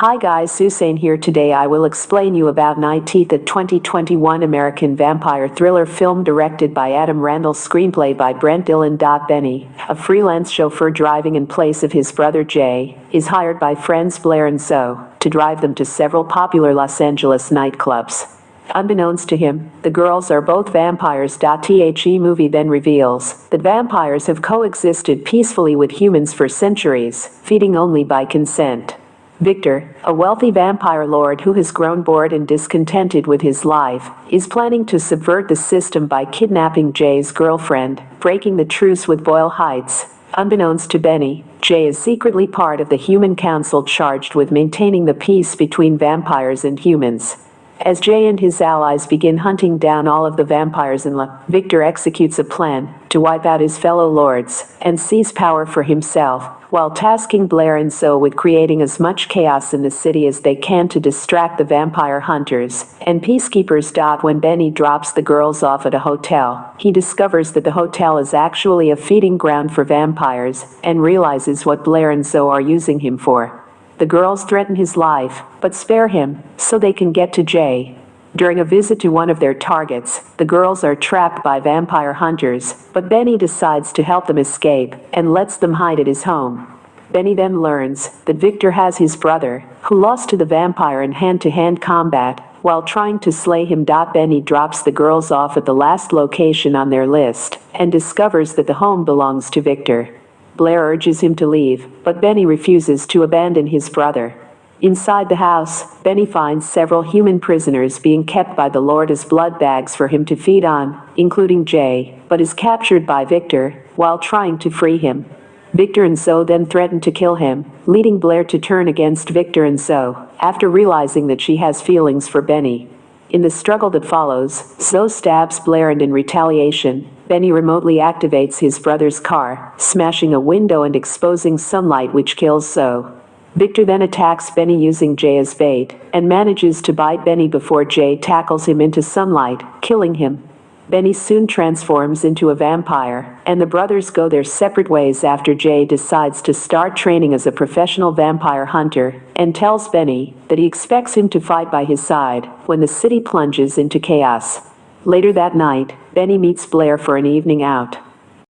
Hi guys, Suzanne here. Today I will explain you about Night Teeth, a 2021 American vampire thriller film directed by Adam Randall, screenplay by Brent Dillon. Benny, a freelance chauffeur driving in place of his brother Jay, is hired by friends Blaire and Zoe to drive them to several popular Los Angeles nightclubs. Unbeknownst to him, the girls are both vampires. The movie then reveals that vampires have coexisted peacefully with humans for centuries, feeding only by consent. Victor, a wealthy vampire lord who has grown bored and discontented with his life, is planning to subvert the system by kidnapping Jay's girlfriend, breaking the truce with Boyle Heights. Unbeknownst to Benny, Jay is secretly part of the human council charged with maintaining the peace between vampires and humans. As Jay and his allies begin hunting down all of the vampires Victor executes a plan to wipe out his fellow lords and seize power for himself, while tasking Blaire and Zoe with creating as much chaos in the city as they can to distract the vampire hunters and peacekeepers. When Benny drops the girls off at a hotel, he discovers that the hotel is actually a feeding ground for vampires and realizes what Blaire and Zoe are using him for. The girls threaten his life, but spare him so they can get to Jay. During a visit to one of their targets, the girls are trapped by vampire hunters, but Benny decides to help them escape and lets them hide at his home. Benny then learns that Victor has his brother, who lost to the vampire in hand-to-hand combat, while trying to slay him. Benny drops the girls off at the last location on their list and discovers that the home belongs to Victor. Blaire urges him to leave, but Benny refuses to abandon his brother. Inside the house, Benny finds several human prisoners being kept by the Lord as blood bags for him to feed on, including Jay, but is captured by Victor while trying to free him. Victor and Zoe then threaten to kill him, leading Blaire to turn against Victor and Zoe after realizing that she has feelings for Benny. In the struggle that follows, Zoe stabs Blaire, and in retaliation, Benny remotely activates his brother's car, smashing a window and exposing sunlight, which kills Zoe. Victor then attacks Benny using Jay as bait and manages to bite Benny before Jay tackles him into sunlight, killing him. Benny soon transforms into a vampire, and the brothers go their separate ways after Jay decides to start training as a professional vampire hunter and tells Benny that he expects him to fight by his side when the city plunges into chaos. Later that night, Benny meets Blaire for an evening out.